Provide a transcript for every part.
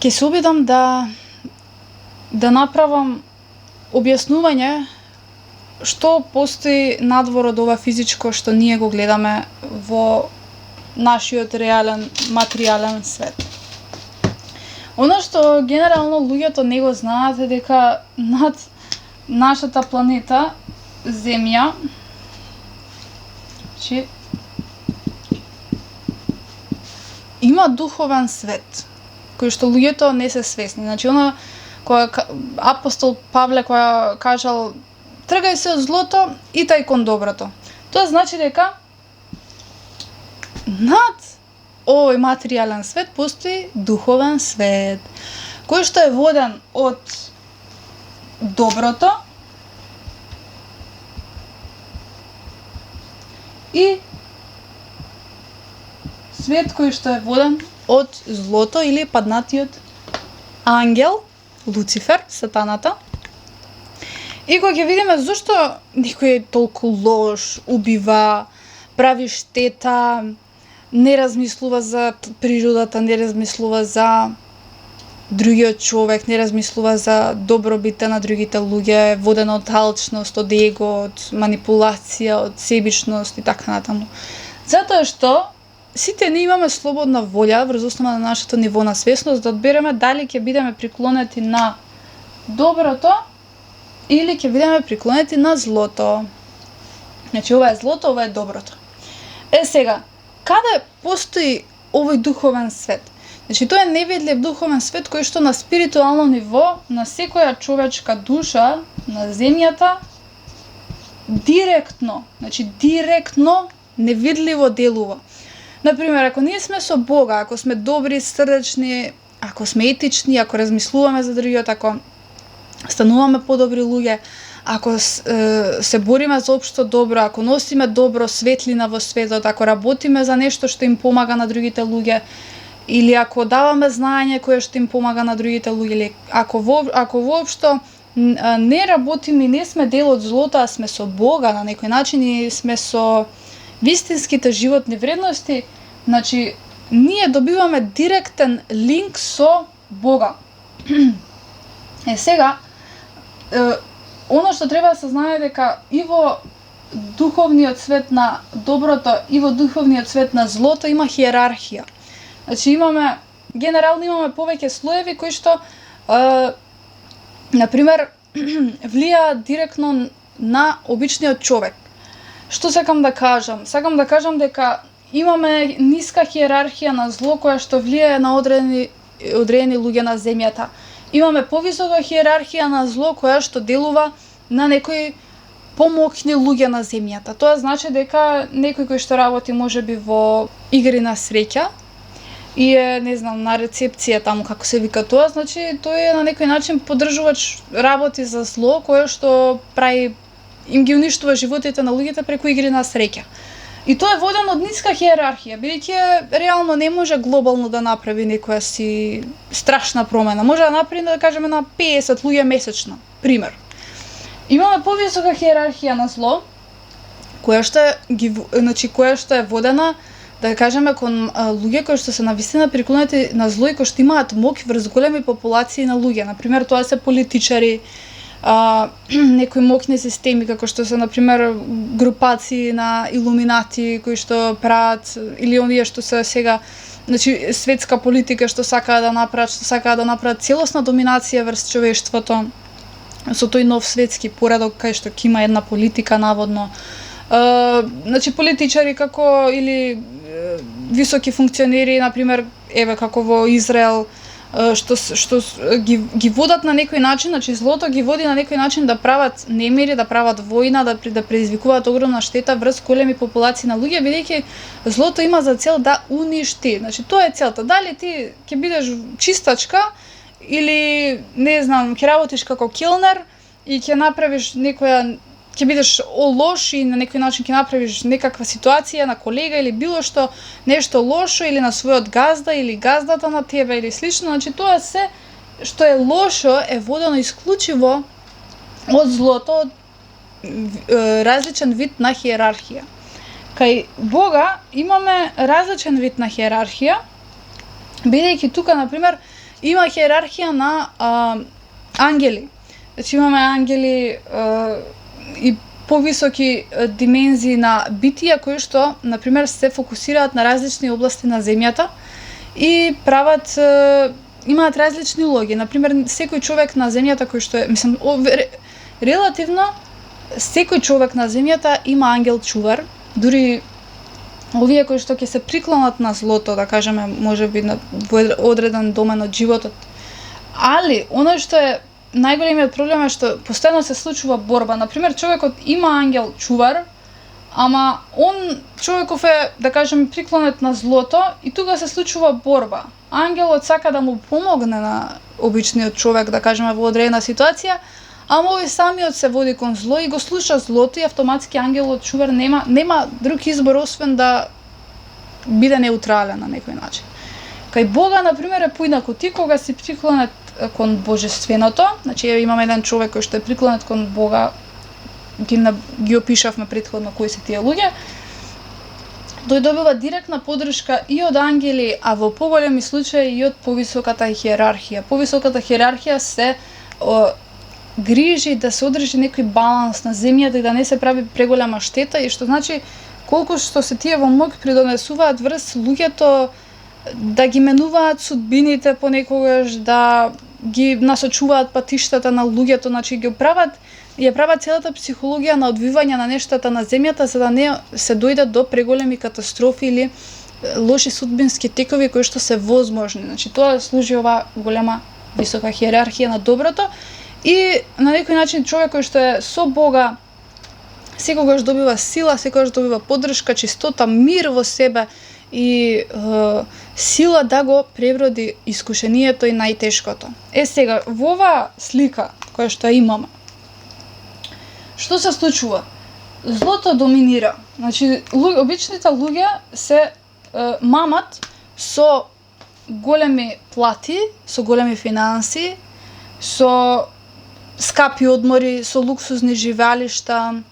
Ќе се обидам да направам објаснување што постои надвор од ова физичко што ние го гледаме во нашиот реален материјален свет. Оно што генерално луѓето не го знаат е дека над нашата планета Земја има духовен свет кој што луѓето не се свесни. Значи, она која апостол Павле која кажал тргај се од злото и тај кон доброто. Тоа значи дека над овој материјален свет постои духовен свет, кој што е воден од доброто и свет кој што е воден од злото или паднатиот ангел, Луцифер, сатаната. И кога ќе видиме зошто некој е толку лош, убива, прави штета, не размислува за природата, не размислува за другиот човек, не размислува за добробитта на другите луѓе, воден од алчност, од его, од манипулација, од себичност и така натаму. Затоа што сите ние имаме слободна волја врз основа на нашето ниво на свесност да одбереме дали ќе бидеме приклонети на доброто или ќе бидеме приклонети на злото. Значи, ова е злото, ова е доброто. Сега, каде постои овој духовен свет? Значи, тоа е невидлив духовен свет кој што на спиритуално ниво, на секоја човечка душа на земјата, директно невидливо делува. Например, ако ние сме со Бога, ако сме добри, срдечни, ако сме етични, ако размислуваме за другиот, ако стануваме подобри луѓе, ако се бориме за општо добро, ако носиме добро, светлина во светот, ако работиме за нешто што им помага на другите луѓе, или ако даваме знаење кое што им помага на другите луѓе, или ако воопшто не работиме и не сме дел од злото, а сме со Бога на некој начин и сме со вистинските животни вредности, значи, ние добиваме директен линк со Бога. Сега, оно што треба да се знае дека и во духовниот свет на доброто и во духовниот свет на злото има хиерархија. Значи, генерално имаме повеќе слоеви кои што, например, влијаат директно на обичниот човек. Што сакам да кажам? Сакам да кажам дека имаме ниска хиерархија на зло која што влијае на одредени луѓе на земјата. Имаме повисока хиерархија на зло која што делува на некои помоќни луѓе на земјата. Тоа значи дека некој кој што работи можеби во игри на среќа и е, не знам, на рецепција таму како се вика тоа, значи тој е на некој начин поддржувач работи за зло кое што прави им ги уништува животите на луѓето преку игри на среќа. И тоа е водено од ниска хиерархија, бидејќи реално не може глобално да направи некоја си страшна промена. Може да направи, да кажеме, на 50 луѓе месечно, пример. Имаме повисока хиерархија на зло, која што е водена, да кажеме, кон луѓе кои што се навистина приклонети на зло и кои што имаат моќ врз големи популации на луѓе. Например, тоа се политичари, некои моќни системи, како што се, например, групации на илуминати кои што прават, или оние што се сега, значи, светска политика што сакаат да направат целосна доминација врз човештвото со тој нов светски поредок кај што ќе има една политика наводно. Значи, политичари како или високи функционери, например, еве како во Израел, што ги водат на некој начин, значи злото ги води на некој начин да прават немири, да прават војна, да предизвикуваат огромна штета врз големи популации на луѓе, бидејќи злото има за цел да уништи. Значи тоа е целта. Дали ти ќе бидеш чистачка или, не знам, ќе работиш како келнер и ќе направиш ќе бидеш лош и на некој начин ќе направиш некаква ситуација на колега или било што, нешто лошо или на својот газда или газдата на тебе или слично, значи тоа се што е лошо е водено исклучиво од злото, од различен вид на хиерархија. Кај Бога имаме различен вид на хиерархија, бидејќи тука, например, има хиерархија на ангели. Значи имаме ангели и повисоки димензии на битија кои што, на пример, се фокусираат на различни области на земјата и прават имаат различни улоги. На пример, секој човек на земјата кој што е, мислам, релативно секој човек на земјата има ангел чувар, дури овие кои што ќе се приклонат на злото, да кажеме, можеби на одреден домен од животот. Али оно што е најголемиот проблем е што постојано се случува борба. На пример, човекот има ангел чувар, ама он човеков е, да кажеме, приклонет на злото и тука се случува борба. Ангелот сака да му помогне на обичниот човек, да кажеме, во одредена ситуација, ама овој самиот се води кон зло и го слуша злото и автоматски ангелот чувар нема друг избор освен да биде неутрален на некој начин. Кај Бога, на пример, е поинаку. Ти кога си приклонет кон божественото, значи имаме еден човек кој што е приклонет кон Бога, ги опишавме претходно кои се тие луѓе, тој добива директна поддршка и од ангели, а во поголеми случаи и од повисоката хиерархија. Повисоката хиерархија се грижи да се одржи некој баланс на земјата и да не се прави преголема штета, и што значи колку што се тие во мог придонесуваат врз луѓето да ги менуваат судбините понекогаш, да ги насочуваат патиштата на луѓето, значи ја прават целата психологија на одвивање на нештата на земјата за да не се дојдат до преголеми катастрофи или лоши судбински текови кои што се возможни. Значи тоа служи ова голема висока хиерархија на доброто и на некој начин човек кој што е со Бога секогаш добива сила, секогаш добива поддршка, чистота, мир во себе и сила да го преброди искушението и најтешкото. Сега, во оваа слика која што имаме, што се случува? Злото доминира. Значи, обичните луѓе се мамат со големи плати, со големи финанси, со скапи одмори, со луксузни живеалишта,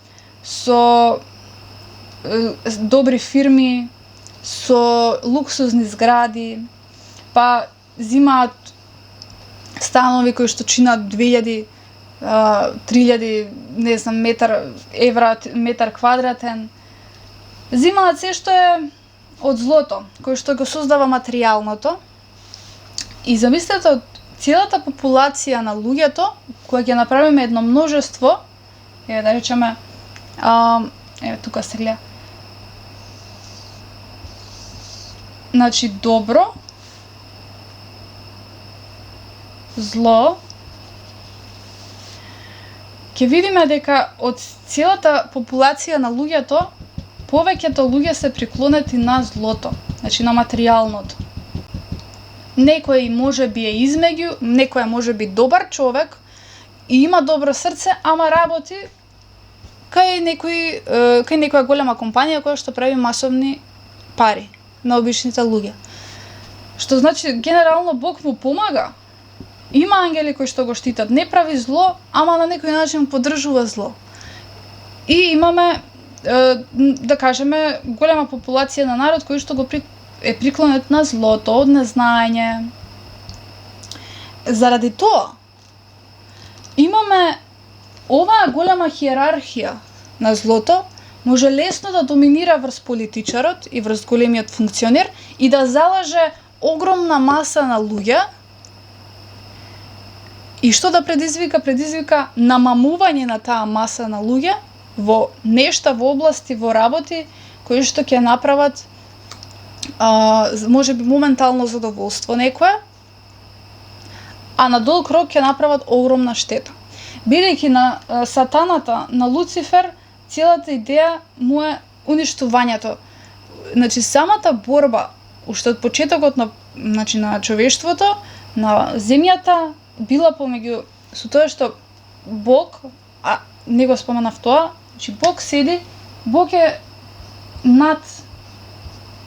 со добри фирми, со луксузни згради, па зимаат станови кои што чинат 2000, 3000, не знам, метар квадратен. Зимаат се што е од злото, кој што го создава материјалното. И замислете од целата популација на луѓето, која ќе направиме едно множество, да речеме, тука се гледа. Значи, добро, зло, ќе видиме дека од целата популација на луѓето, повеќето луѓе се приклонети на злото, значи на материјалното. Некој може би е измеѓу, некој може би добар човек и има добро срце, ама работи кај некоја голема компанија која што прави масовни пари на обичните луѓе. Што значи, генерално Бог му помага. Има ангели кои што го штитат, не прави зло, ама на некој начин поддржува зло. И имаме, да кажеме, голема популација на народ кој што е приклонет на злото, од незнаење. Заради тоа, имаме оваа голема хиерархија на злото, може лесно да доминира врз политичарот и врз големиот функционер и да залаже огромна маса на луѓе. И што да предизвика? Предизвика намамување на таа маса на луѓе во нешта, во области, во работи кои што ќе направат може би моментално задоволство некое, а на долг рок ќе направат огромна штета. Бидејќи на сатаната, на Луцифер, целата идеја му е уништувањето. Значи, самата борба, уште од почетокот на човештвото, на земјата, била помеѓу со тоа што Бог, а не го споменав тоа, значи Бог седи, Бог е над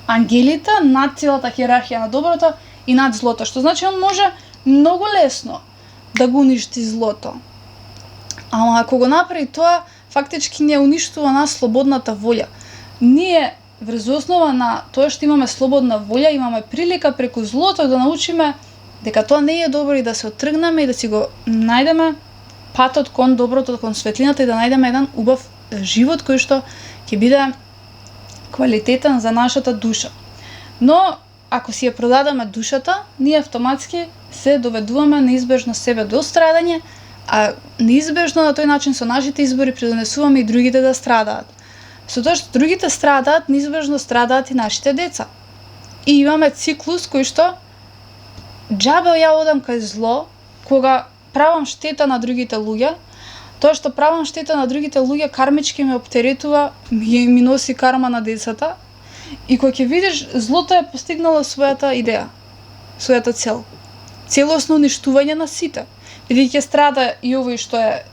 ангелите, над целата хиерархија на доброто и над злото, што значи он може многу лесно да го уништи злото. Ама ако го направи тоа, фактички не уништува нас слободната волја. Ние врз основа на тоа што имаме слободна волја, имаме прилика преку злото да научиме дека тоа не е добро и да се оттргнеме и да си го најдеме патот кон доброто, кон светлината и да најдеме еден убав живот кој што ќе биде квалитетен за нашата душа. Но ако си ја продадеме душата, ние автоматски се доведуваме неизбежно себе до страдање, а неизбежно на тој начин со нашите избори придонесуваме и другите да страдаат. Со тоа што другите страдаат, неизбежно страдаат и нашите деца. И имаме циклус кој што џабе ја одам кај зло, кога правам штета на другите луѓе, тоа што правам штета на другите луѓе кармички ме оптеретува, ми носи карма на децата, и кога ќе видиш злото е постигнало својата идеја, својата цел. Целосно уништување на сите. Бидејќи ќе страда и овој што е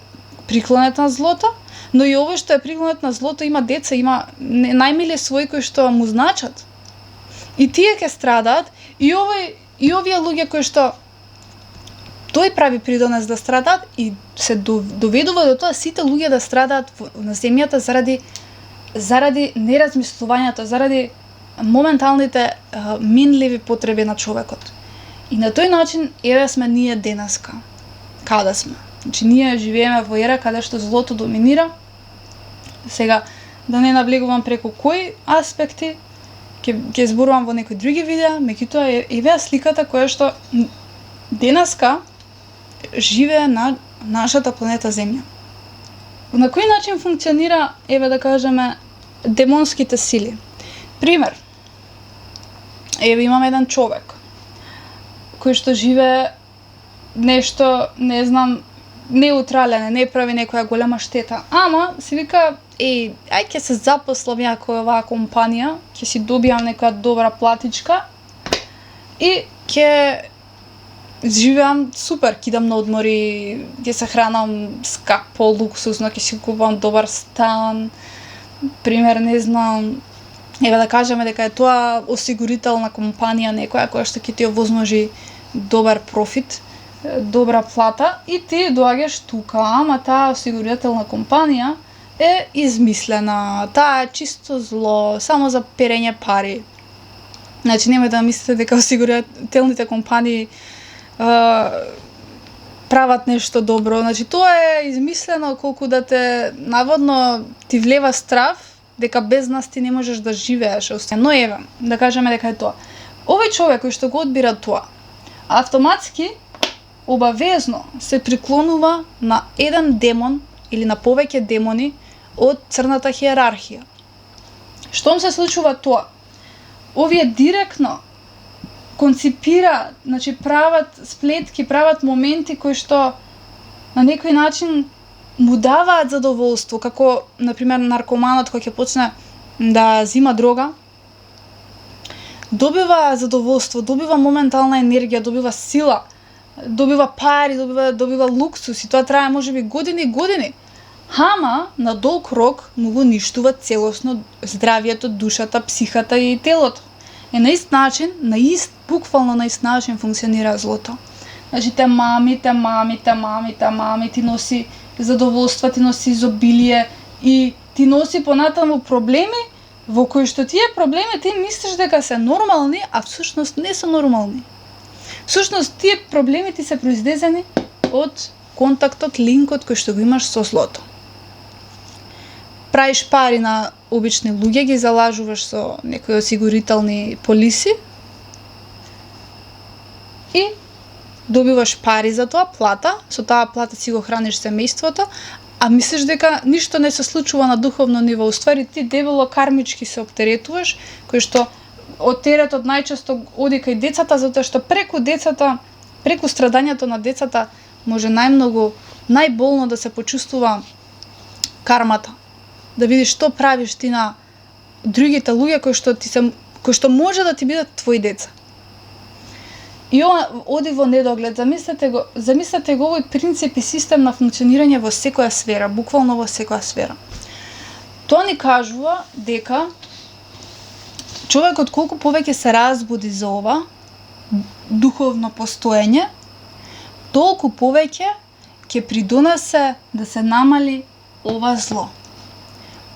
приклонет на злото, но и овој што е приклонет на злото има деца, има најмиле своји кои што му значат. И тие ќе страдаат, и овие луѓе кои што тој прави придонес да страдаат и се доведува до тоа сите луѓе да страдаат на земјата заради неразмислувањето, заради моменталните минливи потреби на човекот. И на тој начин еве сме ние денеска. Каде сме? Значи ние живееме во ера каде што злото доминира. Сега да не навлегувам преку кои аспекти, ќе зборувам во некои други видеа, меѓутоа еве сликата која што денеска живее на нашата планета Земја. На кој начин функционира, еве да кажеме, демонските сили? Пример. Еве имаме еден човек кој што живее нешто, не знам, неутрален, не прави некоја голема штета, ама си вика, ај ќе се запослам ја кој оваа компанија, ќе си добијам некоја добра платичка и ќе живеам супер, ќе идам на одмори, ќе се хранам скапо, луксузно, ќе си купувам добар стан. Пример, не знам, еве да кажеме дека е тоа осигурителна компанија некоја која што ќе ти овозможи добар профит, добра плата и ти доаѓаш тука, ама таа осигурителна компанија е измислена, таа е чисто зло, само за перење пари. Значи немој да мислите дека осигурителните компании прават нешто добро. Значи тоа е измислено колку да те наводно ти влева страв дека без нас ти не можеш да живееш. Но еве, да кажеме дека е тоа. Овој човек кој што го одбира тоа, автоматски обавезно се приклонува на еден демон или на повеќе демони од црната хиерархија. Штом се случува тоа? Овие директно конципираат, значи прават сплетки, прават моменти кои што на некој начин му даваат задоволство, како на пример наркоманот кој ќе почне да зима дрога, добива задоволство, добива моментална енергија, добива сила, добива пари, добива луксус и тоа трае можеби години и години. Ама на долг рок му го уништува целосно здравието, душата, психата и телото. На ист начин, буквално на ист начин функционира злото. Значи те мами, ти носи задоволство, ти носи изобилие и ти носи понатаму проблеми во кои што тие проблеми ти мислиш дека се нормални, а всушност не се нормални. Всушност тие проблеми ти се произлезени од контактот, линкот кој што го имаш со злото. Правиш пари на обични луѓе, ги залажуваш со некои осигурителни полиси и добиваш пари за тоа, плата, со таа плата си го храниш семејството, а мислиш дека ништо не се случува на духовно ниво. Уствари ти дебело кармички се оптеретуваш, кој што од теретот најчесто оди кај децата, затоа што преку децата, преку страдањето на децата може најболно да се почувствува кармата. Да видиш што правиш ти на другите луѓе кои што може да ти бидат твои деца. И ова оди во недоглед. Замислете го овој принцип и систем на функционирање во секоја сфера, буквално во секоја сфера. Тоа ни кажува дека човекот колку повеќе се разбуди за ова духовно постоење, толку повеќе ќе придонесе да се намали ова зло.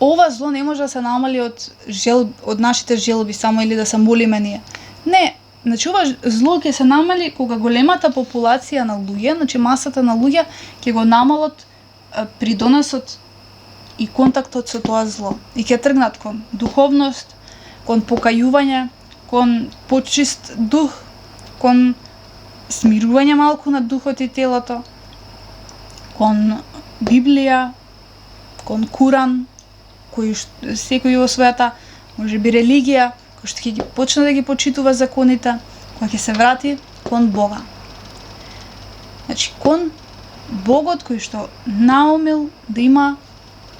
Ова зло не може да се намали од нашите желби само или да се молиме ние. Не, Значи ова зло ќе се намали кога големата популација на луѓе, значи масата на луѓе ќе го намалат придонесот и контактот со тоа зло. И ќе тргнат кон духовност, кон покајување, кон почист дух, кон смирување малку на духот и телото, кон Библија, кон Куран, кој секој во својата може би религија, кој што ќе почне да ги почитува законите, кој ќе се врати кон Бога. Значи кон Богот кој што наумил да има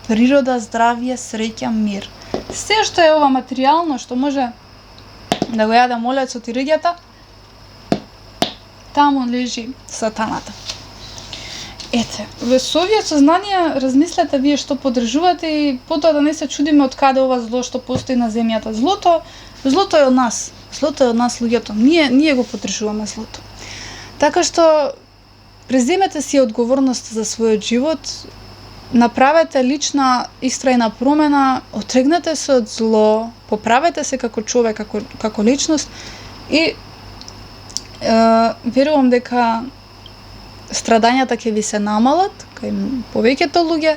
природа, здравје, среќа, мир. Се што е ова материјално, што може да го јаде молецот и рѓата, таму лежи сатаната. Ете, со овие сознанија размислете вие што поддржувате и потоа да не се чудиме од каде ова зло што постои на земјата. Злото е од нас. Злото е од нас луѓето. Ние го поддржуваме злото. Така што преземете си одговорност за својот живот, направете лична истрајна промена, отрегнете се од зло, поправете се како човек, како личност и верувам дека страдањата ќе ви се намалат, кај повеќето луѓе,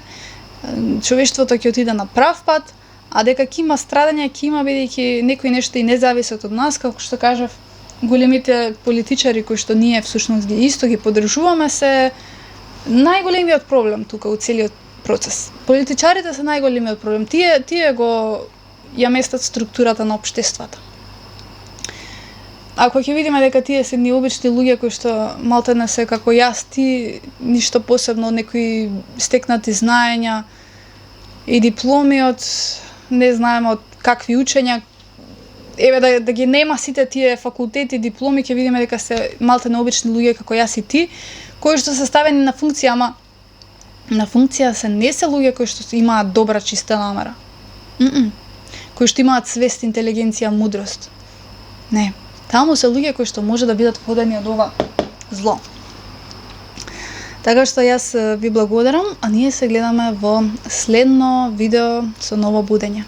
човештвото ќе отиде на прав пат, а дека ќе има страдања, ќе има бидејќи некои нешта и не зависат од нас, како што кажав, големите политичари кои што ние всушност ги исто ги поддржуваме се најголемиот проблем тука у целиот процес. Политичарите се најголемиот проблем. Тие го ја местат структурата на општеството. Ако ќе видиме дека тие се ни обични луѓе кои што малтене се како јас, ти ништо посебно, некои стекнати знаења и дипломи од не знаеме од какви учења, еве да ги нема сите тие факултети, дипломи, ќе видиме дека се малтене обични луѓе како јас и ти, кои што се ставени на функција, ама на функција се не се луѓе кои што имаат добра чиста намера. Кои што имаат свест, интелигенција, мудрост. Не. Таму се луѓе кои што може да бидат водени од ова зло. Така што јас ви благодарам, а ние се гледаме во следно видео со ново будење.